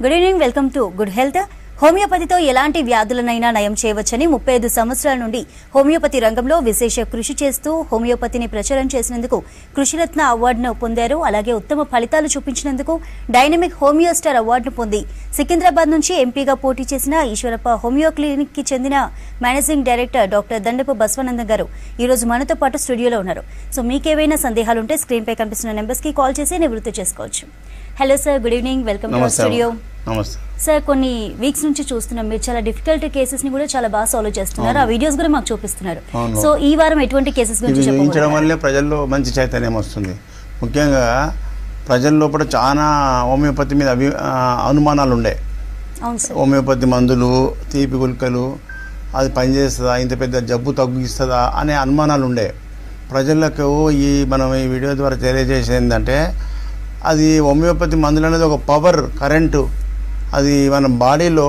Good evening, welcome to good health. హోమియోపతితో ఎలాంటి వ్యాధులనైనా నయం చేయవచ్చని 35 సంవత్సరాల నుండి హోమియోపతి రంగంలో విశేష కృషి చేస్తూ హోమియోపతిని ప్రచారం చేసినందుకు కృషిరత్న అవార్డును పొందారు. అలాగే ఉత్తమ ఫలితాలు చూపించినందుకు డైనమిక్ హోమియో స్టార్ అవార్డును పొంది సికింద్రాబాద్ నుంచి ఎంపీగా పోటీ చేసిన ఈశ్వరప్ప హోమియో క్లినిక్ కి చెందిన మేనేజింగ్ డైరెక్టర్ డాక్టర్ దండపు బసవానందం గారు ఈ రోజు మనతో పాటు స్టూడియోలో ఉన్నారు. సో మీకేవైనా సందేహాలుంటే స్క్రీన్ పై కనిపిస్తున్న నెంబర్స్ కి కాల్ చేసి నివృత్తి చేసుకోవచ్చు. Hello sir, good evening, welcome to studio. నమస్తే సార్, కొన్ని వీక్స్ నుంచి చూస్తున్నాం మీరు చాలా డిఫికల్ట్ కేసెస్ ని కూడా చాలా బాగా సాల్వ్ చేస్తున్నారు. ఆ వీడియోస్ కూడా మాకు చూపిస్తున్నారు. సో ఈ వారం ఎటువంటి కేసెస్ గురించి చూపించడం వల్లే ప్రజల్లో మంచి చైతన్యం వస్తుంది. ముఖ్యంగా ప్రజల లోపల చాలా హోమియోపతి మీద అనుమానాలు ఉండే. హోమియోపతి మందులు, తీపి గుల్కలు అది పనిచేస్తుందా, ఇంత పెద్ద జబ్బు తగ్గిస్తుందా అనే అనుమానాలు ఉండే ప్రజలకు. మనం ఈ వీడియో ద్వారా తెలియజేసేది ఏంటంటే, అది హోమియోపతి మందులు అనేది ఒక పవర్ కరెంటు. అది మన బాడీలో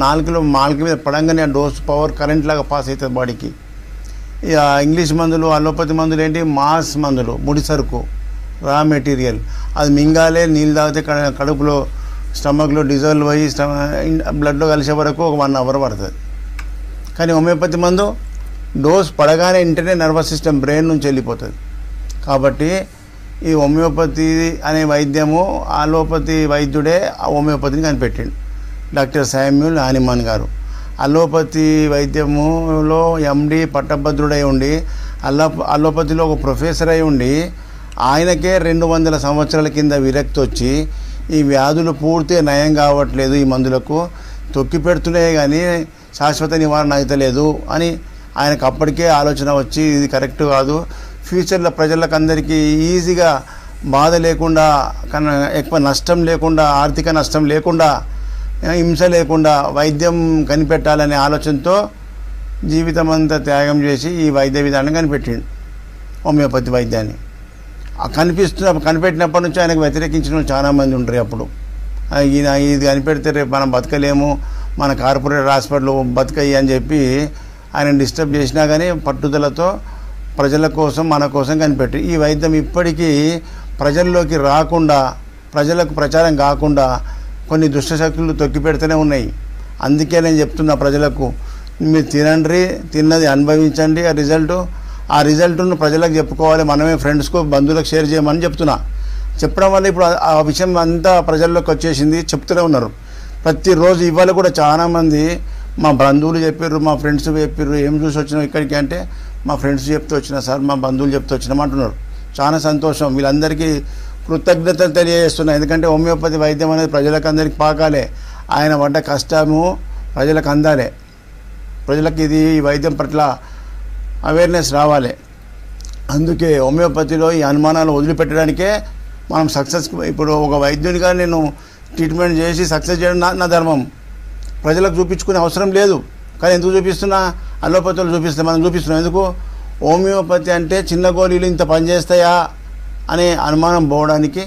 నాలుగు మీద పడంగానే ఆ డోస్ పవర్ కరెంట్ లాగా పాస్ అవుతుంది బాడీకి. ఇక ఇంగ్లీష్ మందులు, అలోపతి మందులు ఏంటి, మాస్ మందులు, ముడి సరుకు, రా మెటీరియల్. అది మింగాలే, నీళ్ళు తాగితే కడుపులో స్టమక్లో డిజాల్వ్ అయ్యి బ్లడ్లో కలిసే వరకు ఒక 1 అవర్ పడుతుంది. కానీ హోమియోపతి మందు డోస్ పడగానే వెంటనే నర్వస్ సిస్టమ్ బ్రెయిన్ నుంచి వెళ్ళిపోతుంది. కాబట్టి ఈ హోమియోపతి అనే వైద్యము అలోపతి వైద్యుడే హోమియోపతిని కనిపెట్టిండు, డాక్టర్ శామ్యూల్ హానిమన్ గారు. అలోపతి వైద్యములో ఎండి పట్టభద్రుడై ఉండి అలోపతిలో ఒక ప్రొఫెసర్ అయి ఉండి ఆయనకే 200 సంవత్సరాల కింద విరక్తి వచ్చి ఈ వ్యాధులు పూర్తిగా నయం కావట్లేదు, ఈ మందులకు తొక్కి పెడుతున్నాయి కానీ శాశ్వత నివారణ అవుతలేదు అని ఆయనకు అప్పటికే ఆలోచన వచ్చి ఇది కరెక్ట్ కాదు, ఫ్యూచర్లో ప్రజలకు అందరికీ ఈజీగా బాధ లేకుండా, ఎక్కువ నష్టం లేకుండా, ఆర్థిక నష్టం లేకుండా, హింస లేకుండా వైద్యం కనిపెట్టాలనే ఆలోచనతో జీవితం అంతా త్యాగం చేసి ఈ వైద్య విధానం కనిపెట్టిండు, హోమియోపతి వైద్యాన్ని. కనిపెట్టినప్పటి నుంచి ఆయనకు వ్యతిరేకించిన చాలామంది ఉంటారు. అప్పుడు ఈయన ఇది కనిపెడితే రేపు మనం బతకలేము, మన కార్పొరేట్ హాస్పిటల్ బతకయ్యి అని చెప్పి ఆయన డిస్టర్బ్ చేసినా కానీ పట్టుదలతో ప్రజల కోసం, మన కోసం కనిపెట్టి ఈ వైద్యం ఇప్పటికీ ప్రజల్లోకి రాకుండా, ప్రజలకు ప్రచారం కాకుండా కొన్ని దుష్టశక్తులు తొక్కి పెడుతూనే ఉన్నాయి. అందుకే నేను చెప్తున్నా ప్రజలకు, మీరు తినండి, తిన్నది అనుభవించండి, ఆ రిజల్ట్ను ప్రజలకు చెప్పుకోవాలి, మనమే ఫ్రెండ్స్కు, బంధువులకు షేర్ చేయమని చెప్తున్నా. చెప్పడం వల్ల ఇప్పుడు ఆ విషయం అంతా ప్రజల్లోకి వచ్చేసింది, చెప్తూనే ఉన్నారు ప్రతిరోజు. ఇవాళ కూడా చాలామంది మా బంధువులు చెప్పారు, మా ఫ్రెండ్స్ చెప్పారు, ఏం చూసి వచ్చినాం ఇక్కడికి అంటే, మా ఫ్రెండ్స్ చెప్తూ వచ్చినా సార్, మా బంధువులు చెప్తూ వచ్చినాం అంటున్నారు. చాలా సంతోషం. వీళ్ళందరికీ కృతజ్ఞతలు తెలియజేస్తున్నాయి. ఎందుకంటే హోమియోపతి వైద్యం అనేది ప్రజలకు అందరికీ పాకాలే, ఆయన పడ్డ కష్టము ప్రజలకు అందాలి, ప్రజలకు ఇది ఈ వైద్యం పట్ల అవేర్నెస్ రావాలి. అందుకే హోమియోపతిలో ఈ అనుమానాలు వదిలిపెట్టడానికే మనం సక్సెస్. ఇప్పుడు ఒక వైద్యునిగా నేను ట్రీట్మెంట్ చేసి సక్సెస్ చేయడం నా ధర్మం. ప్రజలకు చూపించుకునే అవసరం లేదు. కానీ ఎందుకు చూపిస్తున్నా, అలోపతిలో చూపిస్తే మనం చూపిస్తున్నాం. ఎందుకు? హోమియోపతి అంటే చిన్న గోళీలు ఇంత పనిచేస్తాయా అనే అనుమానం పోవడానికి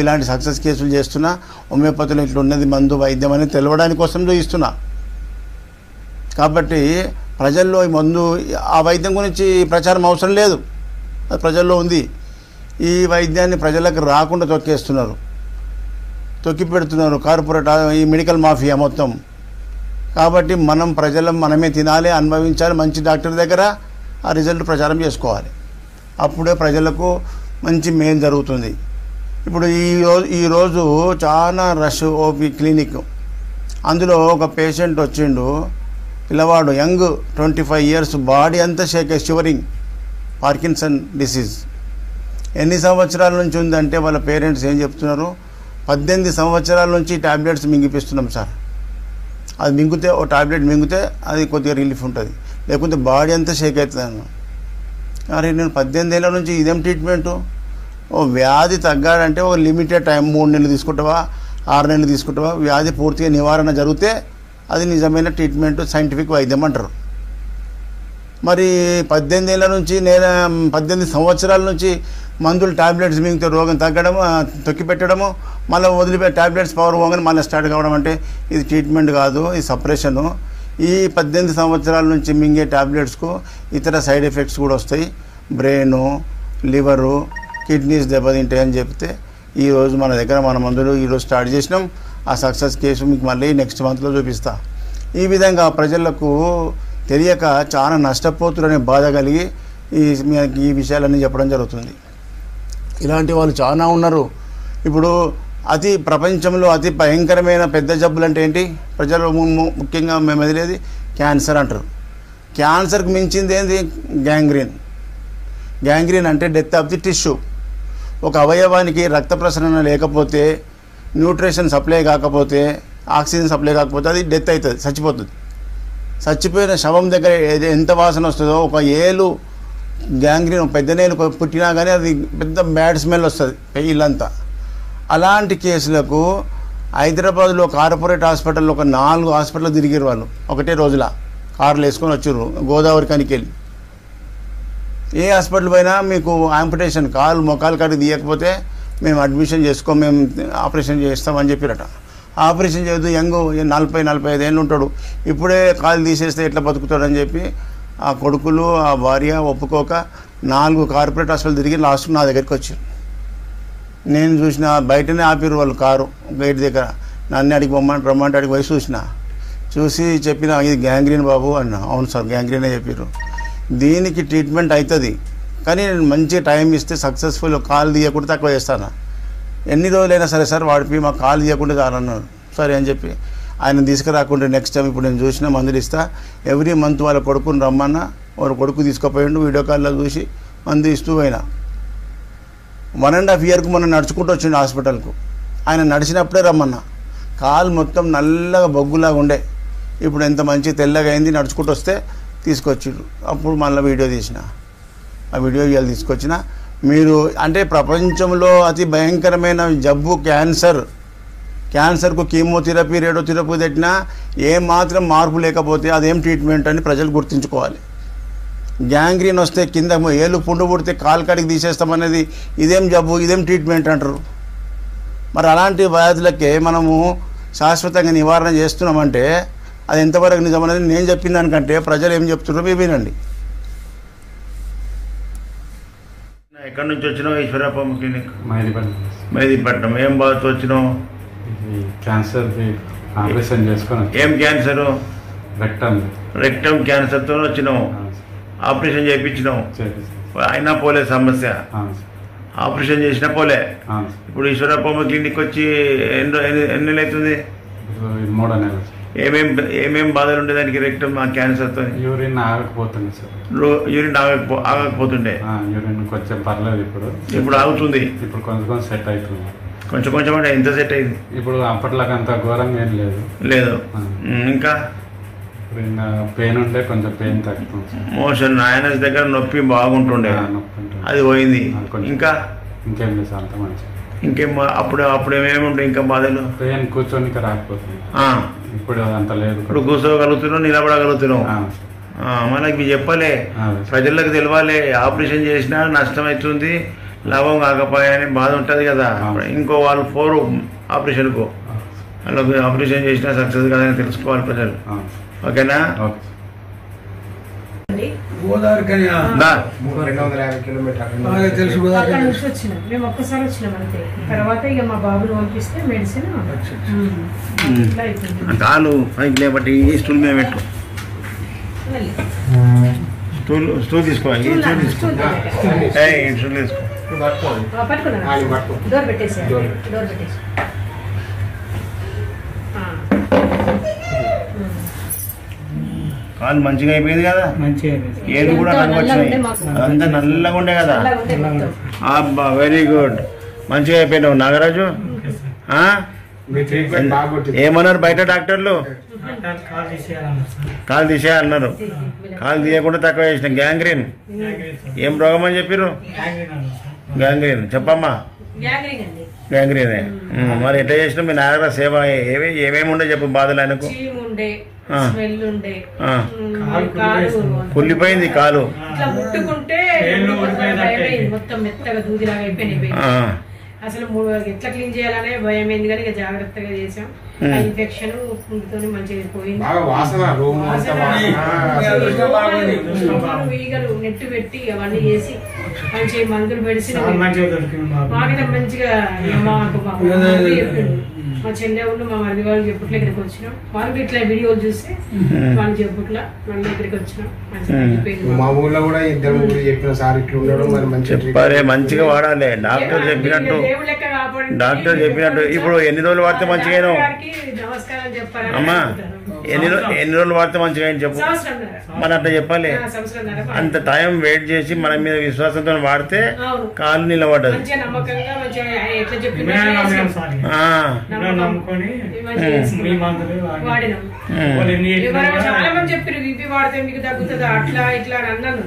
ఇలాంటి సక్సెస్ కేసులు చేస్తున్నా. హోమియోపతిలో ఇట్లా ఉన్నది మందు వైద్యం అనేది తెలవడానికి కోసం చూపిస్తున్నా. కాబట్టి ప్రజల్లో ఈ మందు, ఆ వైద్యం గురించి ప్రచారం అవసరం లేదు, అది ప్రజల్లో ఉంది. ఈ వైద్యాన్ని ప్రజలకు రాకుండా తొక్కి పెడుతున్నారు కార్పొరేట్, ఈ మెడికల్ మాఫియా మొత్తం. కాబట్టి మనం మనమే తినాలి, అనుభవించాలి, మంచి డాక్టర్ దగ్గర ఆ రిజల్ట్ ప్రచారం చేసుకోవాలి. అప్పుడే ప్రజలకు మంచి మేలు జరుగుతుంది. ఇప్పుడు ఈరోజు చాలా రష్ ఓపీ క్లినిక్. అందులో ఒక పేషెంట్ వచ్చిండు, పిల్లవాడు, యంగ్, 25 years, బాడీ అంతా షివరింగ్, పార్కిన్సన్ డిసీజ్. ఎన్ని సంవత్సరాల నుంచి ఉందంటే వాళ్ళ పేరెంట్స్ ఏం చెప్తున్నారు, 18 సంవత్సరాల నుంచి టాబ్లెట్స్ మింగిపిస్తున్నాం సార్. అది మింగితే, ఓ టాబ్లెట్ మింగితే అది కొద్దిగా రిలీఫ్ ఉంటుంది, లేకుంటే బాడీ అంతా షేక్ అవుతుంది. అరే నేను 18 ఏళ్ళ నుంచి ఇదేం ట్రీట్మెంటు? ఓ వ్యాధి తగ్గాలంటే ఒక లిమిటెడ్ టైం, 3 నెలలు తీసుకుంటావా, 6 నెలలు తీసుకుంటావా, వ్యాధి పూర్తిగా నివారణ జరిగితే అది నిజమైన ట్రీట్మెంట్, సైంటిఫిక్ వైద్యం అంటారు. మరి 18 ఏళ్ళ నుంచి, 18 సంవత్సరాల నుంచి మందులు టాబ్లెట్స్ మింగితే రోగం తగ్గడము, తొక్కి పెట్టడము, మళ్ళీ వదిలిపెట్టి టాబ్లెట్స్ పవర్ పోగానే మళ్ళీ స్టార్ట్ కావడం అంటే ఇది ట్రీట్మెంట్ కాదు, ఇది సపరేషను. ఈ 18 సంవత్సరాల నుంచి మింగే టాబ్లెట్స్కు ఇతర సైడ్ ఎఫెక్ట్స్ కూడా వస్తాయి. బ్రెయిను, లివరు, కిడ్నీస్ దెబ్బతింటాయని చెప్తే ఈరోజు మన దగ్గర మన మందులు ఈరోజు స్టార్ట్ చేసినాం. ఆ సక్సెస్ కేసు మీకు మళ్ళీ నెక్స్ట్ మంత్లో చూపిస్తా. ఈ విధంగా ప్రజలకు తెలియక చాలా నష్టపోతురనే బాధ కలిగి ఈ విషయాలన్నీ చెప్పడం జరుగుతుంది. ఇలాంటి వాళ్ళు చాలా ఉన్నారు. ఇప్పుడు ప్రపంచంలో అతి భయంకరమైన పెద్ద జబ్బులు అంటే ఏంటి? ప్రజలు ముఖ్యంగా మేము ఎదిలేది క్యాన్సర్ అంటారు. క్యాన్సర్కి మించింది ఏంది? గ్యాంగ్రీన్ అంటే డెత్ ఆఫ్ ది టిష్యూ. ఒక అవయవానికి రక్త ప్రసరణ లేకపోతే, న్యూట్రిషన్ సప్లై కాకపోతే, ఆక్సిజన్ సప్లై కాకపోతే అది డెత్ అవుతుంది, చచ్చిపోతుంది. చచ్చిపోయిన శవం దగ్గర ఎంత వాసన వస్తుందో, ఒక ఏలు గ్యాంగ్రీన్ పెద్ద నేలు పుట్టినా కానీ అది పెద్ద బ్యాడ్ స్మెల్ వస్తుంది ఇల్లంతా. అలాంటి కేసులకు హైదరాబాద్లో కార్పొరేట్ హాస్పిటల్లో ఒక 4 హాస్పిటల్ తిరిగారు వాళ్ళు ఒకటే రోజుల. కార్లు వేసుకొని వచ్చారు గోదావరి కనికెళ్ళి. ఏ హాస్పిటల్ పోయినా మీకు ఆంపిటేషన్ మొకాలు కాడికి తీయకపోతే మేము అడ్మిషన్ చేసుకో, మేము ఆపరేషన్ చేస్తామని చెప్పారట. ఆపరేషన్ చేయొద్దు, యంగ్ 40-45 ఏళ్ళు ఉంటాడు, ఇప్పుడే కాలు తీసేస్తే ఎట్లా బతుకుతాడని చెప్పి ఆ కొడుకులు ఆ భార్య ఒప్పుకోక 4 కార్పొరేట్ హాస్పిటల్ తిరిగి లాస్ట్ నా దగ్గరికి వచ్చారు. నేను చూసిన బయటనే ఆపిరు వాళ్ళు కారు గేట్ దగ్గర. నన్ను అడిగి రమ్మంటే అడిగి పోయి చూసి చెప్పిన ఇది గ్యాంగ్రీన్ బాబు అన్న. అవును సార్ గ్యాంగ్రీనే చెప్పారు. దీనికి ట్రీట్మెంట్ అవుతుంది కానీ మంచి టైం ఇస్తే సక్సెస్ఫుల్. కాలు తీయకుండా తక్కువ చేస్తాను. ఎన్ని రోజులైనా సరే సార్ వాడిపి మా కాలు తీయకుండా చాలన్నారు. సరే అని చెప్పి ఆయన తీసుకురాకుండా నెక్స్ట్ టైం ఇప్పుడు నేను చూసిన మందులు ఇస్తా. ఎవ్రీ మంత్ వాళ్ళ కొడుకుని రమ్మన్నా, వాళ్ళ కొడుకు తీసుకుపోయిండు. వీడియో కాల్లో చూసి మందు ఇస్తూ పోయినా. 1.5 years మనం నడుచుకుంటూ వచ్చిండు హాస్పిటల్కు. ఆయన నడిచినప్పుడే రమ్మన్నా. కాలు మొత్తం నల్లగా బొగ్గులాగా ఉండే, ఇప్పుడు ఎంత మంచి తెల్లగా అయింది. నడుచుకుంటూ వస్తే తీసుకొచ్చిండు. అప్పుడు మళ్ళీ వీడియో తీసిన. ఆ వీడియో ఇవాళ తీసుకొచ్చిన. మీరు అంటే ప్రపంచంలో అతి భయంకరమైన జబ్బు క్యాన్సర్కు కీమోథెరపీ రేడియోథెరపీ పెట్టినా ఏమాత్రం మార్పు లేకపోతే అదేం ట్రీట్మెంట్ అని ప్రజలు గుర్తుంచుకోవాలి. గ్యాంగ్రీన్ వస్తే కింద ఏళ్ళు పుండు పుడితే కాలు కాడికి తీసేస్తామనేది ఇదేం జబ్బు, ఇదేం ట్రీట్మెంట్ అంటారు. మరి అలాంటి వ్యాధులకే మనము శాశ్వతంగా నివారణ చేస్తున్నామంటే అది ఎంతవరకు నిజమనేది నేను చెప్పిన దానికంటే ప్రజలు ఏం చెప్తున్నారో మీరు వినండి. ఎక్కడి నుంచి వచ్చినావు? ఈశ్వరప్ప క్లినిక్ మెహదీపట్నం. ఏం బాధతో వచ్చినావు? క్యాన్సర్ ఆపరేషన్ చేసుకుని. ఏం క్యాన్సరు? రెక్టమ్ క్యాన్సర్తో వచ్చినావు. ఆపరేషన్ చేయించినావు, అయినా పోలే సమస్య. ఆపరేషన్ చేసినా పోలే. ఇప్పుడు ఈశ్వరప్ప క్లినిక్ వచ్చి ఎన్ని నెలలు అవుతుంది? 3 నెలలు. ఏమేం బాధలు ఉండే దానికి? రెక్టమ్ క్యాన్సర్తో యూరిన్ ఆగకపోతుంది సార్. యూరిన్ ఆగకపోతుండే. యూరిన్ కొంచెం పర్లేదు, ఇప్పుడు ఆగుతుంది. ఇప్పుడు కొంచెం సెట్ అవుతుంది. కొంచెం అంటే ఎంత సెట్ అయింది? ఇప్పుడు అప్పట్లాగా అంత ఘోరంగా ఏం లేదు. ఇంకా పెయిన్ ఉండే, కొంచెం పెయిన్ తగ్గుతుంది. మోషన్ ఆయనస్ దగ్గర నొప్పి బాగుంటుండే, అది పోయింది. ఇంకా ఇంకేం లేదు సార్, అంత మంచి. ఇంకేం అప్పుడు ఏమేమి ఉంటాయి ఇంకా బాధలు? పెయిన్ కూర్చొని రాకపోతుంది. ఇప్పుడు అంత లేదు. ఇప్పుడు కూర్చోగలుగుతున్నావు, నిలబడగలుగుతున్నావు. మనకి చెప్పలే, ప్రజలకు తెలవాలి. ఆపరేషన్ చేసినా నష్టం అవుతుంది, లాభం కాకపోయాని బాధ ఉంటుంది కదా. ఇంకో వాళ్ళు 4 ఆపరేషన్కు వాళ్ళకి ఆపరేషన్ చేసినా సక్సెస్ కాదని తెలుసుకోవాలి ప్రజలు. ఓకేనా? గోదావరి మేము ఒక్కసారి వచ్చినాం అంతే. తర్వాత ఇక మా బాబులు పంపిస్తే మెడిసిన్ కాలు పైకి లేబట్టి ఈ స్టూల్ మీద పెట్టు. స్టూల్ తీసుకో, ఈ స్టూల్ తీసుకో, ఈ స్టూల్ తీసుకో. డోర్ పెట్టేసి కాలు మంచిగా అయిపోయింది కదా. ఏది కూడా కనిపించినాయి, అంతా నల్లగా ఉండే కదా. అబ్బా వెరీ గుడ్, మంచిగా అయిపోయినావు నాగరాజు. ఏమన్నారు బయట డాక్టర్లు? కాలు తీసేయాలన్నారు. కాలు తీయకుండా తక్కువ చేసిన. గ్యాంగ్రీన్ ఏం రోగం అని చెప్పారు? గ్యాంగ్రీన్ చెప్పమ్మా. గ్యాంగ్రీనే. మరి ఎట్లా చేసినా మీ నాగరాజు సేవ ఏమేమి ఉండే చెప్పు బాధలు ఆయనకు? కుళ్ళిపోయింది కాలు, మొత్తం మెత్తగా దూదిలాగా అయిపోయింది. అసలు ఎట్లా క్లీన్ చేయాలనే భయం అయింది, కానీ ఇక జాగ్రత్తగా చేసాం. ఇన్ఫెక్షన్ ఫుడ్తో మంచిగా పోయింది. ఈగలు నెట్టు పెట్టి అవన్నీ చేసి మంచి మందులు మెడిసిన్ మాకైతే మంచిగా మా చెల్లె ఉండి మా మరిది వాళ్ళు చెప్పుట్ల ఇక్కడికి వచ్చినాం. వాళ్ళు ఇట్లా వీడియోలు చూసి వాళ్ళు చెప్పుట్ల మళ్ళీ ఇక్కడికి వచ్చినాం. మా ఊర్లో కూడా ఇద్దరు ముగ్గురు చెప్పిన సార్ ఇట్లా ఉండడం మరి మంచిగా వాడాలి. డాక్టర్ చెప్పినట్టు ఇప్పుడు ఎన్ని రోజులు వాడితే మంచిగా నమస్కారం చెప్పాలి అమ్మా, ఎన్ని రోజులు వాడితే మంచిగా చెప్పు. మన అట్లా చెప్పాలి. అంత టైం వెయిట్ చేసి మన మీద విశ్వాసంతో వాడితే కాలు నిలబడ్డది. చాలా మంది చెప్పారు బీపీ వాడితే మీకు తగ్గుతుందా అట్లా ఇట్లా అని అన్నాను.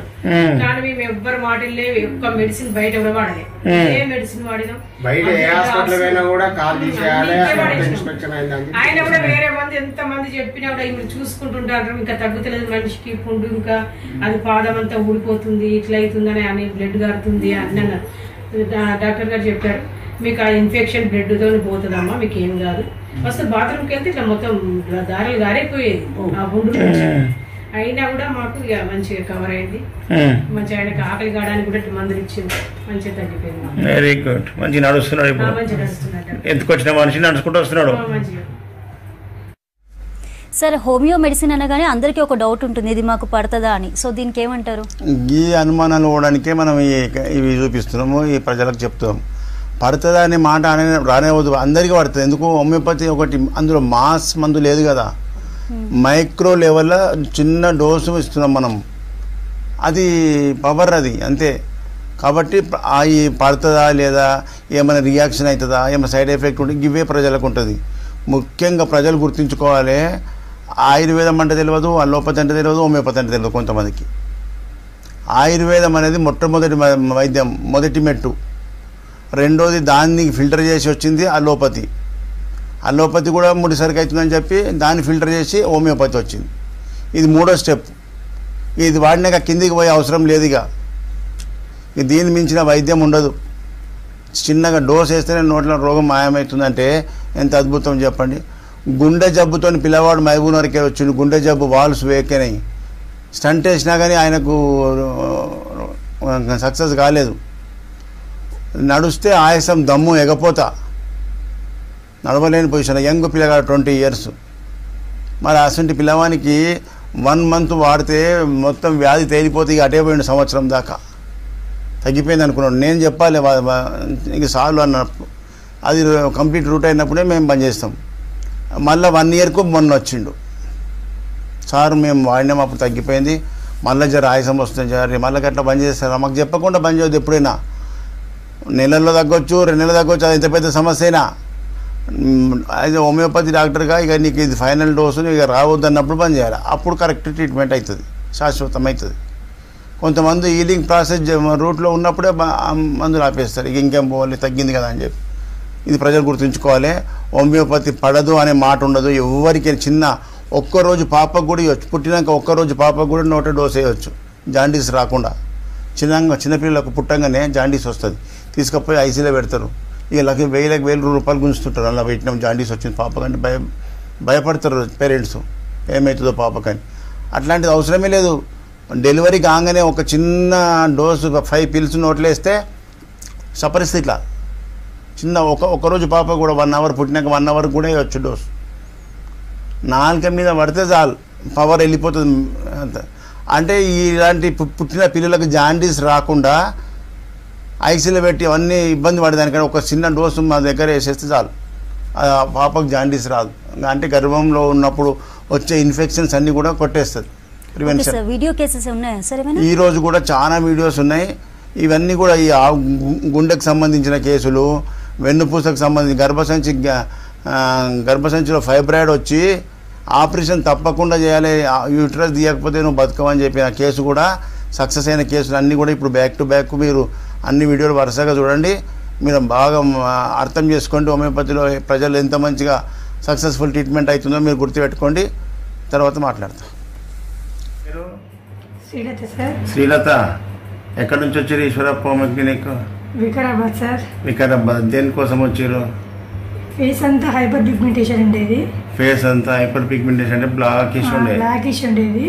కానీ మేము ఎవ్వరు మాటలు లేవు. ఒక్క మెడిసిన్ బయట కూడా వాడలేదు. ఏ మెడిసిన్ వాడినాం ఆయన కూడా వేరే మంది ఎంత మంది చెప్పినా కూడా ఇప్పుడు చూసుకుంటుంటారు. ఇంకా తగ్గుతలేదు మనిషికి పుండు, ఇంకా అది పాదం అంతా ఊడిపోతుంది, ఇట్లా అవుతుందని అని బ్లడ్ గారుతుంది అని అన్నారు. డాక్టర్ గారు చెప్పారు మీకు ఆ ఇన్ఫెక్షన్ బ్లడ్ తో పోతుందమ్మా, మీకు ఏం కాదు. ఫస్ట్ బాత్రూమ్కి వెళ్తే ఇట్లా మొత్తం దారులు గారైపోయేది ఆ పుండు నుంచి. అయినా కూడా మాకు ఇక మంచిగా కవర్ అయింది. మంచిగా ఆయనకి ఆకలి కావడానికి కూడా మందులు ఇచ్చింది, మంచిగా తగ్గిపోయింది. Very good. మంచిగా నడుస్తున్నాడు. మంచిగా నడుస్తున్నాడు. ఎందుకు వచ్చిన మనిషి నడుచుకుంటూ వస్తున్నాడు. మంచిగా. సార్, హోమియో మెడిసిన్ అనగానే అందరికీ ఒక డౌట్ ఉంటుంది, ఇది మాకు పడుతుందా అని. సో దీనికి ఏమంటారు? ఈ అనుమానాలు పోవడానికే మనం ఇవి చూపిస్తున్నాము, ఈ ప్రజలకు చెప్తాం. పడుతుందా అనే మాట రానేవద్దు. అందరికీ పడుతుంది. ఎందుకు? హోమియోపతి ఒకటి అందులో మాస్ మందు లేదు కదా, మైక్రో లెవెల్లో చిన్న డోసు ఇస్తున్నాం మనం. అది పవర్, అది అంతే. కాబట్టి అవి పడుతుందా లేదా, ఏమైనా రియాక్షన్ అవుతుందా, ఏమైనా సైడ్ ఎఫెక్ట్ ఉంటుంది, ఇవే ప్రజలకు ఉంటుంది. ముఖ్యంగా ప్రజలు గుర్తుంచుకోవాలి, ఆయుర్వేదం అంటే తెలియదు, అలోపతి అంటే తెలియదు, హోమియోపతి అంటే తెలియదు కొంతమందికి. ఆయుర్వేదం అనేది మొట్టమొదటి వైద్యం, మొదటి మెట్టు. రెండోది దాన్ని ఫిల్టర్ చేసి వచ్చింది అలోపతి. అలోపతి కూడా ముడిసరికి అవుతుందని చెప్పి దాన్ని ఫిల్టర్ చేసి హోమియోపతి వచ్చింది. ఇది మూడో స్టెప్. ఇది వాడినాక కిందికి పోయే అవసరం లేదు. ఇక దీన్ని మించిన వైద్యం ఉండదు. చిన్నగా డోస్ వేస్తేనే నోట్ల రోగం మాయమవుతుందంటే ఎంత అద్భుతం చెప్పండి. గుండె జబ్బుతో పిల్లవాడు మహబూబ్నగర్కి వచ్చిండు. గుండె జబ్బు వాల్స్ వేకేనాయి. స్టంట్ వేసినా కానీ ఆయనకు సక్సెస్ కాలేదు. నడుస్తే ఆయాసం, దమ్ము, ఎగపోతా, నడవలేని పొజిషన్. యంగ్ పిల్లగాడు 20 years. మరి అసంటి పిల్లవానికి 1 month వాడితే మొత్తం వ్యాధి తేలిపోతే ఇక అటే పోయిండు సంవత్సరం దాకా. తగ్గిపోయింది అనుకున్నాడు. నేను చెప్పాలి ఇక సాల్వ్ అన్నప్పుడు అది కంప్లీట్ రూట్ అయినప్పుడే మేము బంద్ చేస్తాం. మళ్ళీ 1 yearకు మొన్న వచ్చిండు సార్, మేము వాడినాం అప్పుడు తగ్గిపోయింది, మళ్ళీ జర ఆయాసం వస్తుంది సార్, మళ్ళీ అట్లా బంద్ చేస్తారు. మాకు చెప్పకుండా బంద్ చేయొద్దు. ఎప్పుడైనా నెలల్లో తగ్గొచ్చు, 2 నెలలు తగ్గొచ్చు, అది ఎంత పెద్ద సమస్య అయినా. అది హోమియోపతి డాక్టర్గా ఇక నీకు ఇది ఫైనల్ డోసు, ఇక రావద్దు అన్నప్పుడు బంద్ చేయాలి. అప్పుడు కరెక్ట్ ట్రీట్మెంట్ అవుతుంది, శాశ్వతం అవుతుంది. కొంతమంది హీలింగ్ ప్రాసెస్ రూట్లో ఉన్నప్పుడే మందులు ఆపేస్తారు. ఇక ఇంకేం పోవాలి, తగ్గింది కదా అని చెప్పి. ఇది ప్రజలు గుర్తుంచుకోవాలి. హోమియోపతి పడదు అనే మాట ఉండదు. ఎవరికి చిన్న ఒక్కరోజు పాపకు కూడా ఇవ్వచ్చు. పుట్టినాక ఒక్కరోజు పాపకు కూడా 1 డోస్ వేయవచ్చు, జాండీస్ రాకుండా. చిన్నపిల్లలకు పుట్టంగానే జాండీస్ వస్తుంది, తీసుకుపోయి ఐసీలో పెడతారు. ఇక 1000 రూపాయలు గుంజుతుంటారు. అలా పెట్టినాం జాండీస్ వచ్చింది పాపకంటే భయపడతారు పేరెంట్స్, ఏమవుతుందో పాపకని. అట్లాంటిది అవసరమే లేదు. డెలివరీ కాగానే ఒక చిన్న డోసు 5 pills నోట్లో వేస్తే సపరిస్తే ఇట్లా చిన్న ఒకరోజు పాప కూడా 1 hour పుట్టినాక 1 hour కూడా వేయవచ్చు డోసు. నాలుక మీద పడితే చాలు, పవర్ వెళ్ళిపోతుంది అంత. అంటే ఇలాంటి పుట్టిన పిల్లలకు జాండీస్ రాకుండా ఐసీలో పెట్టి అవన్నీ ఇబ్బంది పడేదానికంటే ఒక చిన్న డోసు మా దగ్గర వేసేస్తే చాలు, పాపకు జాండీస్ రాదు. అంటే గర్భంలో ఉన్నప్పుడు వచ్చే ఇన్ఫెక్షన్స్ అన్నీ కూడా కొట్టేస్తుంది. ప్రివెన్షన్. వీడియో కేసెస్ ఉన్నాయా సార్? ఈ రోజు కూడా చాలా వీడియోస్ ఉన్నాయి. ఇవన్నీ కూడా ఈ గుండెకు సంబంధించిన కేసులు, వెన్నుపూసకు సంబంధించి గర్భసంచిలో ఫైబ్రాయిడ్ వచ్చి ఆపరేషన్ తప్పకుండా చేయాలి, యూట్రస్ తీయకపోతే నువ్వు బతకవని చెప్పిన కేసు కూడా సక్సెస్ అయిన కేసులు అన్నీ కూడా ఇప్పుడు బ్యాక్ టు బ్యాక్ మీరు అన్ని వీడియోలు వరుసగా చూడండి. మీరు బాగా అర్థం చేసుకోండి. హోమియోపతిలో ప్రజలు ఎంత మంచిగా సక్సెస్ఫుల్ ట్రీట్మెంట్ అవుతుందో మీరు గుర్తుపెట్టుకోండి. తర్వాత మాట్లాడతాం. శ్రీలత సార్. శ్రీలత, ఎక్కడి నుంచి వచ్చారు ఈశ్వరప్ప క్లినిక్? వికారాబాద్ సార్. వికారాబాద్. దేనికోసం వచ్చారు? ఫేస్ అంతా హైపర్ పిగ్మెంటేషన్ ఉండేది. ఫేస్ అంతా హైపర్ పిగ్మెంటేషన్ అంటే బ్లాకిష్ ఉండేది. బ్లాకిష్ ఉండేది.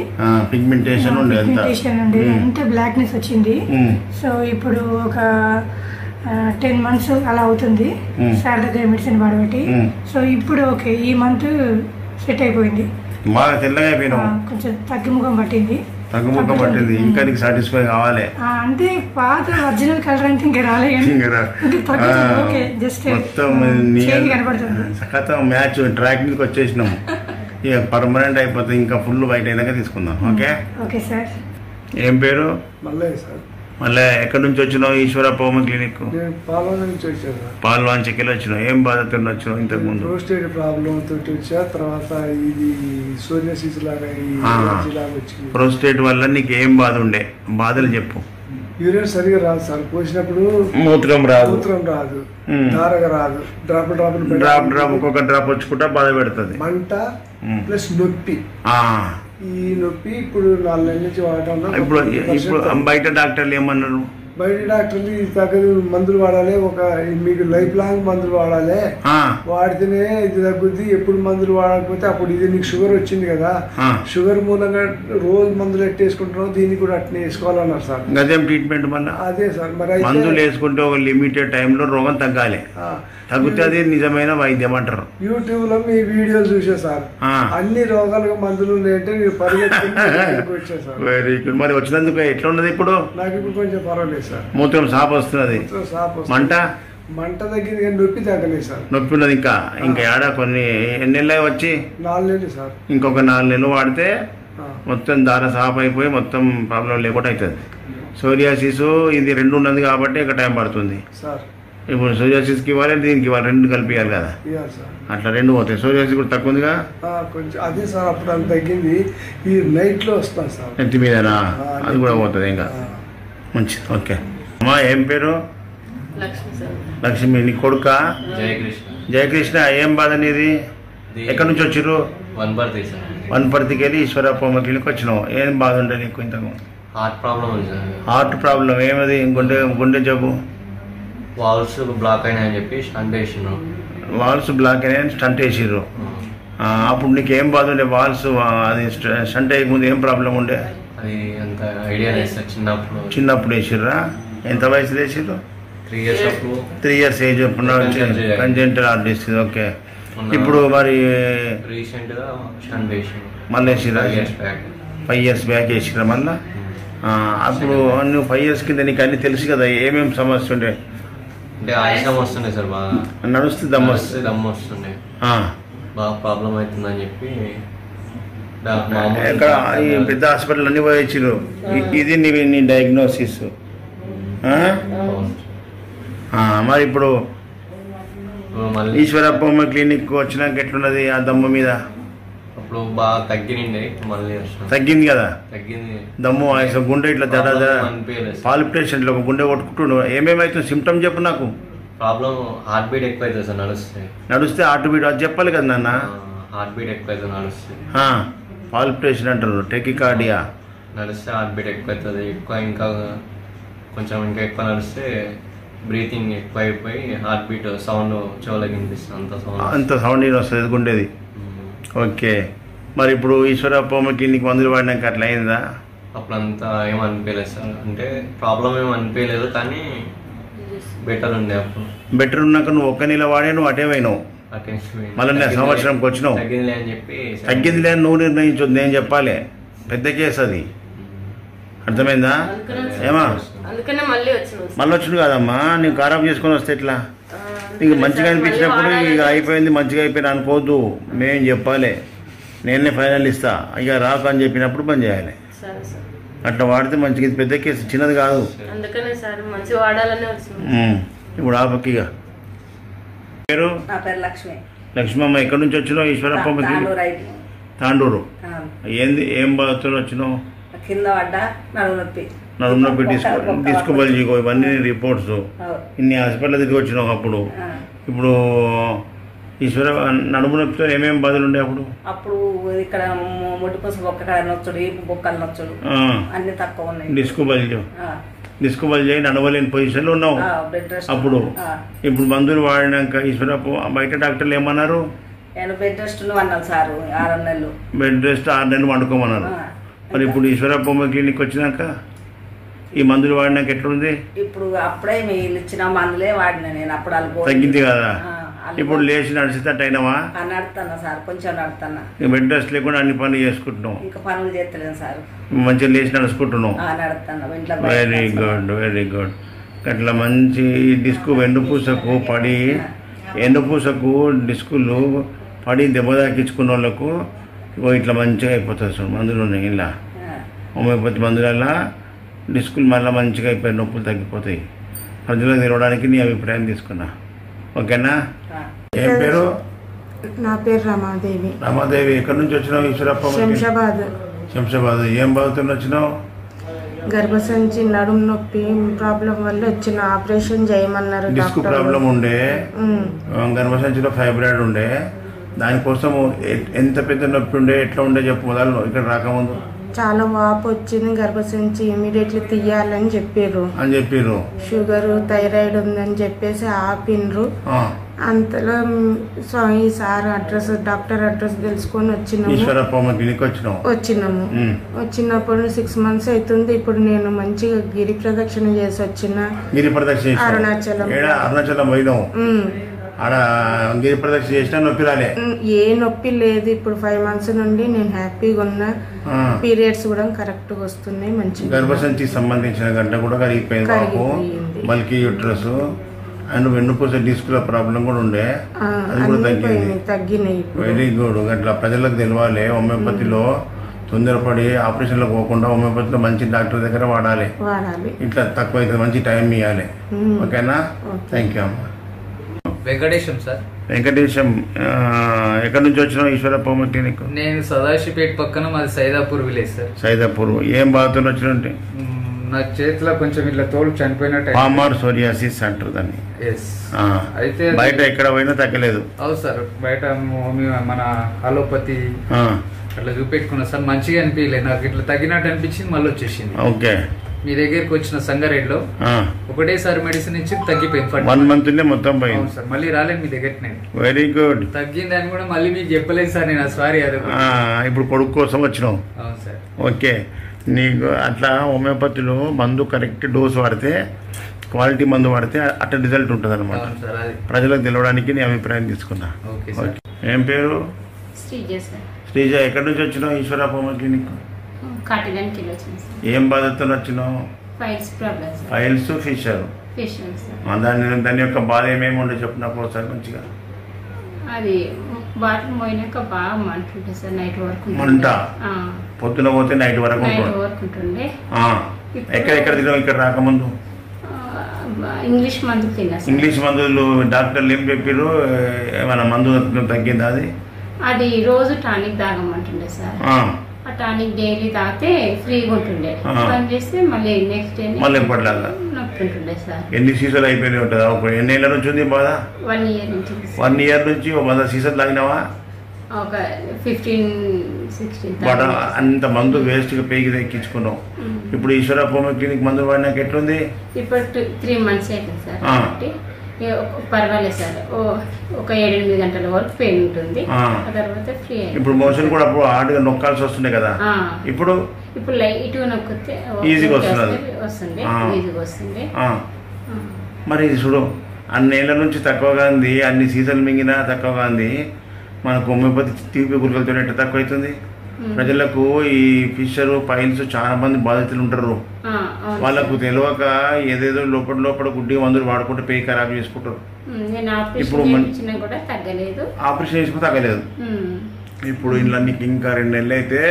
పిగ్మెంటేషన్ ఉండేది. అంటే బ్లాక్నెస్ వచ్చింది. సో ఇప్పుడు ఒక 10 months అలా అవుతుంది సార్ దగ్గర మెడిసిన్ వాడబట్టి. సో ఇప్పుడు ఓకే, ఈ మంత్ సెట్ అయిపోయింది. బాగా తెల్లగా అయిపోయినావు. కొంచెం తగ్గుముఖం పట్టింది. ఇంకా నీకు సాటిస్ఫై కావాలి అంటే పాత ఒరిజినల్ కలర్ అంటే ఇంకా రాలేదు. మొత్తం మ్యాచ్ ట్రాక్ మీదకి వచ్చేసినాము. ఇక పర్మనెంట్ అయిపోతుంది. ఇంకా ఫుల్ వైట్ అయినాక తీసుకుందాం. Okay okay sir. ఏం పేరు? మల్లయ్య సార్. మళ్ళీ ఎక్కడి నుంచి వచ్చినావు? Eeshwarappa homeo clinic. పాల్వాన్ నుంచి వచ్చాను. పాల్వాన్ చెక్కిలో వచ్చినావు. ఏం బాధతో వచ్చినావు ఇంతకు ముందు? ప్రోస్టేట్ ప్రాబ్లం తోటి వచ్చా. తర్వాత ఇది సోరియాసిస్ లాగా వచ్చింది. ప్రోస్టేట్ వల్ల నీకు ఏం బాధ ఉండే? బాధలు చెప్పు. యూరిన్ సరిగా రాదు సార్. పోసినప్పుడు మూత్రం రాదు. దారగా రాదు. డ్రాప్ ఒక్కొక్క డ్రాప్ వచ్చుకుంటా బాధ పెడుతుంది. మంట ప్లస్ నొప్పి. ఈ నొప్పి ఇప్పుడు 4 నెలల నుంచి వాడటం. ఇప్పుడు బయట డాక్టర్లు ఏమన్నారు? బయట డాక్టర్లు ఇది తగ్గదు, మందులు వాడాలి, మీకు లైఫ్ లాంగ్ మందులు వాడాలి, వాడితేనే ఇది తగ్గుద్ది. ఎప్పుడు మందులు వాడకపోతే అప్పుడు ఇది నీకు షుగర్ వచ్చింది కదా, షుగర్ మూలంగా రోజు మందులు ఎట్టేసుకుంటున్నావు, దీన్ని కూడా అట్నే వేసుకోవాలన్నారు సార్. అదేం ట్రీట్మెంట్ మళ్ళీ? అదే సార్. మరి మందులు వేసుకుంటే ఒక లిమిటెడ్ టైంలో రోగం తగ్గాలి. తగ్గితే అది నిజమైన వైద్యం అంటారు. యూట్యూబ్ లో మీ వీడియోలు చూసే సార్, అన్ని రోగాలకు మందులు ఉన్నాయంటే మీరు పరిగెత్తి వచ్చా సార్. Very good. మరి వచ్చినందుకు ఎట్లా ఉన్నది ఇప్పుడు? నాకు ఇప్పుడు కొంచెం పర్వాలేదు సార్. మూత్రం సాప్ వస్తున్నది. మంట తగ్గింది కానీ నొప్పి తగ్గలేదు సార్. నొప్పి ఉన్నది. ఇంకా ఏడా కొన్ని ఎన్ని నెలలు వచ్చి? 4 నెలలు సార్. ఇంకొక 4 నెలలు వాడితే మొత్తం దార సాప్ అయిపోయి మొత్తం ప్రాబ్లం లేకుండా అవుతుంది. సోరియాసిస్ ఇది 2 ఉన్నది కాబట్టి ఇక టైం పడుతుంది సార్. ఇప్పుడు సోరియాసిస్కి ఇవ్వాలి, దీనికి ఇవ్వాలి, 2 కలిపియాలి కదా, అట్లా 2 పోతాయి. సోరియాసిస్ కూడా తక్కువ ఉందిగా కొంచెం. అదే సార్ అప్పుడు అంత తగ్గింది. ఈ నైట్ లో వస్తాను సార్. నెత్తి మీదనా? అది కూడా పోతుంది ఇంకా. మంచిది. ఓకే అమ్మా, ఏం పేరు? లక్ష్మి. నీ కొడుక? జయకృష్ణ. ఏం బాధ నీది? ఎక్కడి నుంచి వచ్చిర్రు? వనపర్తికి వెళ్ళి ఈశ్వరప్ప హోమియో క్లినిక్ వచ్చినావు. ఏం బాధ ఉండే నీకు ఇంతకు? Heart problem. ఏమది? గుండె జబ్బు. వాల్స్ బ్లాక్ అయినాయని చెప్పి స్టంట్ వేసిర్రు. వాల్స్ బ్లాక్ అయినాయని స్టంట్ వేసిర్రు. అప్పుడు నీకు ఏం బాధ ఉండే? వాల్స్ అది స్టంట్ అయ్యకముందు ఏం ప్రాబ్లం ఉండే? అది అంత ఐడియా లేదు సార్. చిన్నప్పుడు వేసిర్రా? ఎంత వయసులో వేసిర్రు? 3 years age. Congenital heart disease. Okay. ఇప్పుడు మరి రీసెంట్ గా స్టంట్ వేసిర్రు. మళ్ళీ వేసిర్రా? 5 years బ్యాక్ వేసిర్రా మళ్ళా? అప్పుడు నువ్వు 5 years కింద నీకు అన్ని తెలుసు కదా, ఏమేమి సమస్య ఉండే? అంటే ఆయాసం వస్తుండే సార్, బాగా నడుస్తే దమ్ము వస్తుండే, బాగా ప్రాబ్లం అవుతుందని చెప్పి ఎక్కడ ఈ పెద్ద హాస్పిటల్ అన్ని పోయి వచ్చిర్రు. ఇది నీ డయాగ్నోసిస్. మరి ఇప్పుడు ఈశ్వరప్ప హోమియో క్లినిక్ వచ్చినాక ఎట్లున్నది ఆ దమ్ము మీద? అప్పుడు బాగా తగ్గింది, మళ్ళీ తగ్గింది కదా? తగ్గింది. దమ్ము, ఆయాసం, గుండె ఇట్లా పాలిపిటేషన్ ఇట్లా గుండె కొట్టుకుంటుండు. ఏమేమైతుంది సిమ్టమ్ చెప్పు నాకు. ప్రాబ్లం హార్ట్ బీట్ ఎక్కువ అవుతుంది సార్. నడిస్తే హార్ట్ బీట్ అది చెప్పాలి కదా నాన్న. హార్ట్ బీట్ ఎక్కువ అవుతుంది నడిస్తే. పాలిపిటేషన్ అంటారు, టెకికార్డియా. నడిస్తే హార్ట్ బీట్ ఎక్కువ అవుతుంది. ఇంకా ఎక్కువ నడిస్తే బ్రీతింగ్ ఎక్కువ అయిపోయి హార్ట్ బీట్ సౌండ్ చెవులకి వినిపిస్తుంది. అంత సౌండ్ వస్తుంది గుండెది. ఓకే. మరి ఇప్పుడు ఈశ్వరప్ప హోమియో క్లినిక్ మందులు వాడినాక అట్లా అయిందా? అప్పుడంతా ఏం అనిపించలేదు సార్. అంటే ప్రాబ్లం ఏం అనిపించలేదు, కానీ బెటర్ ఉండే. అప్పుడు బెటర్ ఉన్నాక నువ్వు 1 నెల వాడే నువ్వు అటే పోయినావు. మళ్ళీ నేను సంవత్సరంకి వచ్చినావు. తగ్గిందిలే అని చెప్పి. తగ్గిందిలే అని నువ్వు నిర్ణయించొద్దు, నేను చెప్పాలి. పెద్ద కేసు అది, అర్థమైందా? ఏమా మళ్ళీ వచ్చింది కాదమ్మా. నీకు ఖరాబ్ చేసుకొని వస్తే ఎట్లా? నీకు మంచిగా అనిపించినప్పుడు ఇక అయిపోయింది, మంచిగా అయిపోయింది అనుకోవద్దు. మేము చెప్పాలి, నేనే ఫైనల్ ఇస్తా, ఇక రాకు అని చెప్పినప్పుడు పని చేయాలి. అట్లా వాడితే మంచిగా. ఇది పెద్ద కేసు, చిన్నది కాదు. ఇప్పుడు ఆపక్కిగా పేరు? లక్ష్మమ్మ. ఎక్కడి నుంచి వచ్చినావు? ఈశ్వరప్ప తాండూరు. ఏంది ఏం బాధతో వచ్చినావు? నడుము నొప్పి, డిస్క్ బల్జీగో, ఇవన్నీ రిపోర్ట్స్. ఇన్ని హాస్పిటల్ తిరిగి వచ్చినావు అప్పుడు. ఇప్పుడు ఈశ్వర నడుము నొప్పితో ఏమేమి బాధలు ఉండే అప్పుడు? ఇక్కడ మొట్టు కోసం ఒక్క నొచ్చుడు, బొక్కలు నొచ్చుడు అన్ని తక్కువ ఉన్నాయి. డిస్క్ బల్జీ డిస్క్ బల్జ్ అయి నడవలేని పొజిషన్లో ఉన్నావు అప్పుడు. ఇప్పుడు మందులు వాడినాక ఈశ్వరప్ప బయట డాక్టర్లు ఏమన్నారు? బెడ్ రెస్ట్ అన్నారు సార్, 6 నెలలు బెడ్ రెస్ట్ 6 నెలలు వండుకోమన్నారు. మరి ఇప్పుడు ఈశ్వరప్ప క్లినిక్ వచ్చినాక ఈ మందులు వాడినాక ఎట్లుంది? ఇప్పుడు అప్పుడే మీరు ఇచ్చిన మందులే వాడినా నేను. అప్పుడు తగ్గింది కదా? ఇప్పుడు లేచి నడిచేటట్టు అయినావా? నడుతున్నా సార్, కొంచెం నడుతున్నా. బెడ్ రెస్ట్ లేకుండా అన్ని పనులు చేసుకుంటున్నావు? ఇంకా పనులు చేస్తలేను సార్, మంచిగా లేచి నడుచుకుంటున్నావు. నడుతున్నా. Very good, very good. అట్లా మంచి డిస్క్ వెన్నుపూసకు పడి, వెన్నుపూసకు డిస్కులు పడి దెబ్బ తాకించుకున్న వాళ్ళకు ఇట్లా మంచిగా అయిపోతుంది సార్. మందులు ఉన్నాయి ఇలా, హోమియోపతి మందులల్లా డిస్కులు మళ్ళీ మంచిగా అయిపోయి నొప్పులు తగ్గిపోతాయి. ప్రజలకు తెలవడానికి నీ అభిప్రాయం తీసుకున్నా. ఓకేనా? ఏం పేరు? నా పేరు రమాదేవి. రమాదేవి, ఎక్కడి నుంచి వచ్చినావు? ఈశ్వరప్ప శంషాబాద్. శంషాబాద్. ఏం బాధతో వచ్చినావు? గర్భసంచి నడుము నొప్పి ప్రాబ్లం వల్ల వచ్చిన, ఆపరేషన్ చేయమన్నారు. డిస్క్ ప్రాబ్లం ఉండే, గర్భసంచిలో ఫైబ్రాయిడ్ ఉండే, దానికోసం ఎంత పెద్ద నొప్పి ఉండే, ఎట్లా ఉండే చెప్పు మొదలు ఇక్కడ రాకముందు. చాలా వాపు వచ్చింది, గర్భసంచి ఇమీడియట్లీ తీయాలని చెప్పారు. షుగర్ థైరాయిడ్ ఉందని చెప్పేసి ఆపిండ్రు. అంతలో ఈ సార్ అడ్రస్, డాక్టర్ అడ్రస్ తెలుసుకొని వచ్చినాము. వచ్చినప్పుడు 6 months అవుతుంది. ఇప్పుడు నేను మంచిగా గిరి ప్రదక్షిణ చేసి వచ్చిన. అరుణాచలం పోయినావు? ఆడ గిరి ప్రదక్షిణ చేసినా నొప్పి రాలే? ఏ నొప్పి లేదు. ఇప్పుడు 5 months నుండి నేను హ్యాపీగా ఉన్నా. పీరియడ్స్ కూడా కరెక్ట్ గా వస్తున్నాయి. మంచిగా గర్భసంచికి సంబంధించిన గంట కూడా కరిగిపోయింది మాకు. మల్కీ యూట్రస్ అండ్ వెన్నుపూస డిస్కుల ప్రాబ్లం కూడా ఉండే, అది కూడా తగ్గినాయి. Very good. అట్లా ప్రజలకు తెలవాలి. హోమియోపతిలో తొందరపడి ఆపరేషన్లకు పోకుండా హోమియోపతిలో మంచి డాక్టర్ దగ్గర వాడాలి. ఇట్లా తక్కువ అయితే మంచి టైం ఇవ్వాలి. ఓకేనా? థ్యాంక్ యూ అమ్మా. వెంకటేశం సార్. వెంకటేశం, ఎక్కడి నుంచి వచ్చినావు? ఈశ్వరప్ప క్లినిక్. నేను సదాశివపేట పక్కన, మాది సైదాపూర్ విలేజ్ సార్. సైదాపూర్. ఏం బాధతో వచ్చినంటే? నా చేతిలో కొంచెం ఇట్లా తోలు చనిపోయినట్టు. పామార్ సోరియాసిస్ అంటారు దాన్ని. అయితే బయట ఎక్కడ పోయినా తగ్గలేదు? అవును సార్, బయట మన అలోపతి అట్లా చూపెట్టుకున్నా సార్, మంచిగా అనిపించలేదు నాకు. ఇట్లా తగ్గినట్టు అనిపించింది, మళ్ళీ వచ్చేసింది. ఓకే. మీ దగ్గరికి వచ్చిన సంగారెడ్డిలో ఒకటేసారి మెడిసిన్ ఇచ్చి తగ్గిపోయింది. 1 month మొత్తం పోయింది సార్. మళ్ళీ రాలేదు మీ దగ్గరికి నేను. Very good. తగ్గిందని కూడా మళ్ళీ మీకు చెప్పలేదు సార్ నేను. సారీ. అది ఇప్పుడు కొడుకు కోసం వచ్చినావు? అవును సార్. ఓకే. నీకు అట్లా హోమియోపతిలో మందు కరెక్ట్ డోస్ వాడితే, క్వాలిటీ మందు వాడితే అట్లా రిజల్ట్ ఉంటుంది అనమాట. ప్రజలకు తెలవడానికి నీ అభిప్రాయం తీసుకున్నా. ఏం పేరు? శ్రీజ. ఎక్కడి నుంచి వచ్చినావు? ఈశ్వరప్ప క్లినిక్. ఏం బాధతో వచ్చినావు? Piles, fissure. దాని యొక్క బాధ ఏమేమి ఉండే చెప్పు నాకు ఒకసారి మంచిగా. అది బాటిల్ మోయినాక బాగా మంటుండే సార్, నైట్ వరకు మంట. పొద్దున పోతే నైట్ వరకు ఉంటుండే. ఎక్కడెక్కడ తిన్నావు ఇక్కడ రాకముందు? ఇంగ్లీష్ మందులు తిన్నా. ఇంగ్లీష్ మందులు డాక్టర్లు ఏం చెప్పారు? ఏమైనా మందు తగ్గిందా? అది రోజు టానిక్ తాగమంటుండే సార్. ఆ టానిక్ డైలీ తాగితే ఫ్రీగా ఉంటుండే. బంద్ చేస్తే మళ్ళీ నెక్స్ట్ డే మళ్ళీ ఎప్పటిలాగా నొప్పి ఉంటుండే సార్. ఎన్ని సీసాలు అయిపోయినాయి ఉంటుందా? ఎన్ని ఏళ్ళ నుంచి ఉంది బాధ? 1 year నుంచి. 1 year నుంచి 100 సీసాలు తాగినావా? ఒక 15-16. అంత మందు వేస్ట్ గా పేగి ఎక్కించుకున్నావు. ఇప్పుడు ఈశ్వరప్ప క్లినిక్ మందులు వాడినాక ఎట్లుంది? ఇప్పుడు 3 months అవుతుంది సార్. కాబట్టి పర్వాలేదు సార్. ఒక 7-8 గంటల వరకు పెయిన్ ఉంటుంది, ఆ తర్వాత ఫ్రీ. ఇప్పుడు మోషన్ కూడా అప్పుడు హార్డ్గా నొక్కాల్సి వస్తుంది కదా, ఇప్పుడు లైట్ నొక్కితే ఈజీగా వస్తుంది. మరి ఇది చూడు, అన్నేళ్ల నుంచి తక్కువగా ఉంది, అన్ని సీజన్లు మింగినా తక్కువగా ఉంది. మనకు హోమియోపతి తీపి గురికలతో ఎట్లా తక్కువ అవుతుంది? ప్రజలకు ఈ ఫిషర్ పైల్స్ చాలా మంది బాధితులు ఉంటారు. వాళ్ళకు తెలియక ఏదేదో లోపల గుడ్డి మందులు వాడుకుంటే పేయి ఖరాబ్ చేసుకుంటారు. ఇప్పుడు ఆపరేషన్ చేసుకుంటే తగ్గలేదు. ఇప్పుడు ఇంట్లో నీకు ఇంకా 2 నెలలు అయితే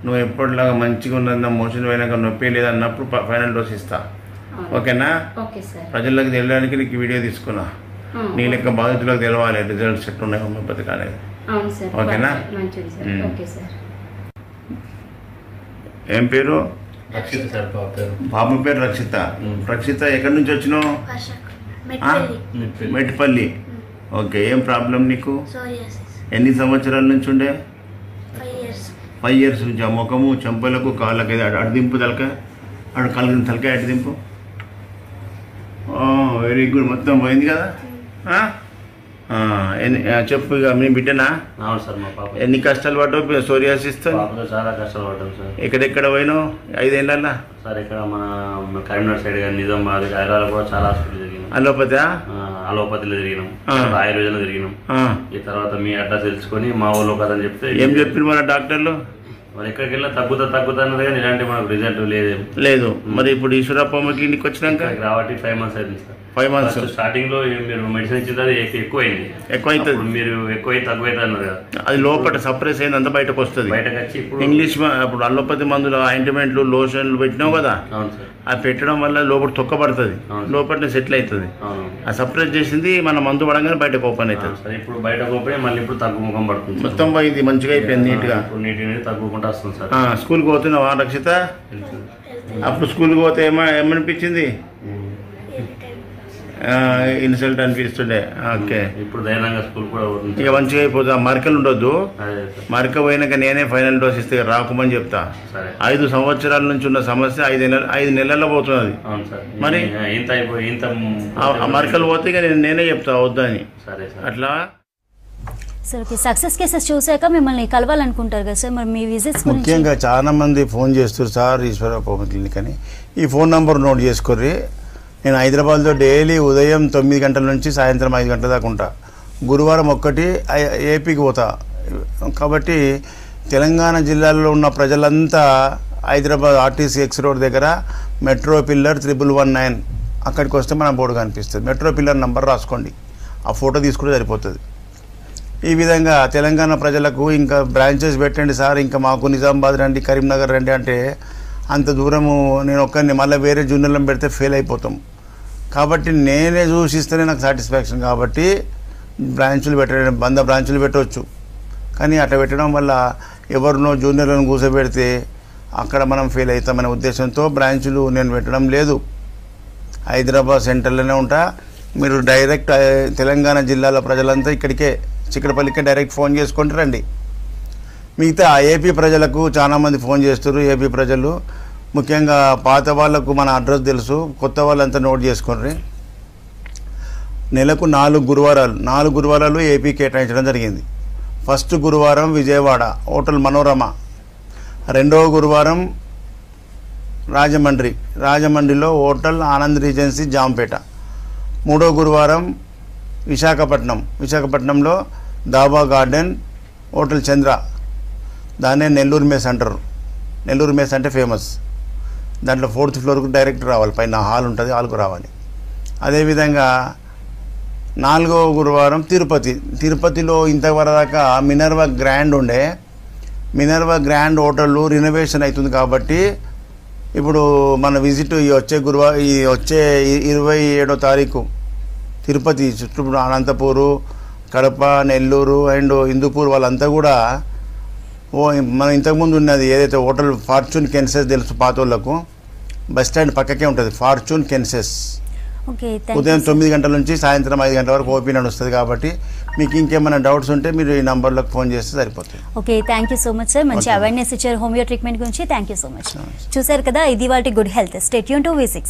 నువ్వు ఎప్పటిలాగా మంచిగా ఉన్నదన్న, మోషన్ పోయినాక నొప్పి లేదన్నప్పుడు ఫైనల్ డోస్ ఇస్తా. ఓకేనా? ప్రజలకు తెలియడానికి నీకు వీడియో తీసుకున్నా. నీ లెక్క బాధితులకు తెలవాలి రిజల్ట్స్ ఎట్లున్నాయి హోమియోపతి కాలేదు. ఓకేనా? ఏం పేరు? బాబు పేరు రక్షిత. రక్షిత ఎక్కడి నుంచి వచ్చినావు? మెట్పల్లి. ఓకే. ఏం ప్రాబ్లం నీకు? ఎన్ని సంవత్సరాల నుంచి ఉండే? 5 years నుంచి. ఆ ముఖము, చెంపలకు, కాళ్ళకి అడ్డింపు తలక అక్కడ కలిగిన తలకాయ అటు దింపు. వెరీ గుడ్, మొత్తం పోయింది కదా. చెప్పు ఇక మీ బిడ్డనా? అవును సార్, మా పాప. ఎన్ని కష్టాలు పడ్డావు సోరియాసిస్తో? చాలా కష్టాలు పడ్డాం సార్. ఎక్కడెక్కడ పోయినావు 5 ఏళ్ళ? సార్ ఇక్కడ మన కరీంనగర్ సైడ్ కానీ నిజామాబాద్ హైదరాబాద్ కూడా చాలా హాస్పిటల్ తిరిగినాం. అలోపతిలో తిరిగినాం, ఆయుర్వేదంలో తిరిగినాం. ఈ తర్వాత మీ అడ్రస్ తెలుసుకొని మా ఊళ్ళో కదని చెప్తే ఏం చెప్పిన మన డాక్టర్లు? మరి ఎక్కడికి వెళ్ళా తగ్గుతా అన్నది కానీ ఇలాంటి మనకు రిజల్ట్ లేదు. మరి ఇప్పుడు ఈశ్వరప్ప క్లినిక్ వచ్చినాక రాబట్టి 5 months అయింది సార్. 5 months స్టార్టింగ్ లో మీరు మెడిసిన్ ఇచ్చింది అది ఎక్కువైంది. మీరు ఎక్కువైతే తగ్గుతుంది అన్నారు కదా, అది లోపల సప్రెస్ అయింది, అంతా బయటకు వస్తుంది. బయటకు వచ్చి ఇప్పుడు ఇంగ్లీష్ ఇప్పుడు అలోపతి మందులు ఆయింట్మెంట్లు లోషన్లు పెట్టినావు కదా, అది పెట్టడం వల్ల లోపల తొక్కబడుతుంది, లోపల సెటిల్ అవుతుంది. ఆ సప్రెస్ చేసింది మన మందు పడంగానే బయటకు ఓపెన్ అవుతుంది. ఇప్పుడు బయటకు ఓపెన్ మళ్ళీ ఇప్పుడు తగ్గుముఖం పడుతుంది. మొత్తం పోయింది, మంచిగా అయిపోయింది, నీట్గా తగ్గుకుంటూ వస్తుంది సార్. స్కూల్కి పోతున్నావా రక్షిత? అప్పుడు స్కూల్కి పోతే ఏమనిపించింది? ఇన్సల్ట్ అనిపిస్తుండే. ఓకే, ఇప్పుడు ధైర్యంగా స్కూల్ కూడా ఇక మంచిగా అయిపోతా. మరకలు ఉండొద్దు, మరక పోయినాక నేనే ఫైనల్ డోస్ ఇస్తే రాకుమని చెప్తా. 5 సంవత్సరాల నుంచి ఉన్న సమస్య 5 నెలల్లో పోతున్నది. మరి మరకలు పోతే ఇక నేనే చెప్తా వద్దని. అట్లా సార్ సక్సెస్ కేసెస్ చూసాక మిమ్మల్ని కలవాలనుకుంటారు కదా సార్, మరి మీ విజిట్స్ ముఖ్యంగా చాలా మంది ఫోన్ చేస్తారు సార్ ఈశ్వరప్ప క్లినిక్ అని. ఈ ఫోన్ నంబర్ నోట్ చేసుకోర్రి. నేను హైదరాబాద్లో డైలీ ఉదయం 9 గంటల నుంచి సాయంత్రం 5 గంటల దాకా ఉంటా. గురువారం ఒక్కటి ఏపీకి పోతా. కాబట్టి తెలంగాణ జిల్లాలో ఉన్న ప్రజలంతా హైదరాబాద్ ఆర్టీసీ ఎక్స్ రోడ్ దగ్గర మెట్రో పిల్లర్ 1119 అక్కడికి వస్తే మన బోర్డు కనిపిస్తుంది. మెట్రో పిల్లర్ నంబర్ రాసుకోండి, ఆ ఫోటో తీసుకుంటే సరిపోతుంది. ఈ విధంగా తెలంగాణ ప్రజలకు ఇంకా బ్రాంచెస్ పెట్టండి సార్, ఇంకా మాకు నిజామాబాద్ రండి, కరీంనగర్ రండి అంటే అంత దూరము నేను ఒక్కరిని మళ్ళీ వేరే జూనియర్లను పెడితే ఫెయిల్ అయిపోతాం. కాబట్టి నేనే చూసిస్తేనే నాకు సాటిస్ఫాక్షన్. కాబట్టి బ్రాంచులు పెట్టడం 100 బ్రాంచులు పెట్టవచ్చు, కానీ అట్లా పెట్టడం వల్ల ఎవరినో జూనియర్లను కూర్చోబెడితే అక్కడ మనం ఫెయిల్ అవుతామనే ఉద్దేశంతో బ్రాంచులు నేను పెట్టడం లేదు. హైదరాబాద్ సెంటర్లోనే ఉంటా. మీరు డైరెక్ట్ తెలంగాణ జిల్లాల ప్రజలంతా ఇక్కడికే చిక్కడపల్లికే డైరెక్ట్ ఫోన్ చేసుకుంటూ రండి. మిగతా ఏపీ ప్రజలకు చాలామంది ఫోన్ చేస్తారు. ఏపీ ప్రజలు ముఖ్యంగా పాత వాళ్ళకు మన అడ్రస్ తెలుసు, కొత్త వాళ్ళంతా నోట్ చేసుకోండి. నెలకు 4 గురువారాలు ఏపీ కేటాయించడం జరిగింది. ఫస్ట్ గురువారం విజయవాడ హోటల్ మనోరమ, రెండవ గురువారం రాజమండ్రిలో హోటల్ ఆనంద్ రీజెన్సీ జాంపేట, మూడో గురువారం విశాఖపట్నంలో దాబా గార్డెన్ హోటల్ చంద్ర, దాన్నే నెల్లూరు మెస్ అంటారు. నెల్లూరు మెస్ అంటే ఫేమస్. దాంట్లో 4th ఫ్లోర్కు డైరెక్ట్ రావాలి, పైన హాల్ ఉంటుంది, హాల్కు రావాలి. అదేవిధంగా 4వ గురువారం తిరుపతిలో ఇంతవరదాకా మినర్వా గ్రాండ్ ఉండే. మినర్వా గ్రాండ్ హోటల్ రినోవేషన్ అవుతుంది కాబట్టి ఇప్పుడు మన విజిట్ ఈ వచ్చే 27వ తారీఖు తిరుపతి చుట్టూ అనంతపూరు, కడప, నెల్లూరు అండ్ హిందూపూర్ వాళ్ళంతా కూడా మనం ఇంతకుముందు ఉన్నది ఏదైతే హోటల్ ఫార్చ్యూన్ కెన్సెస్ తెలుసు పాత వాళ్ళకు, బస్ స్టాండ్ పక్కకే ఉంటుంది ఫార్చ్యూన్ కెన్సెస్. ఉదయం 9 గంటల నుంచి సాయంత్రం 5 గంటల వరకు ఓపీ నడుస్తుంది. కాబట్టి మీకు ఇంకేమైనా డౌట్స్ ఉంటే మీరు ఈ నంబర్లకు ఫోన్ చేస్తే సరిపోతుంది. Okay, thank you so much sir. మంచి అవేర్నెస్ ఇచ్చారు హోమియో ట్రీట్మెంట్ గురించి. Thank you so much. చూసారు కదా, ఇది వాటి good health. Stay tune to V6.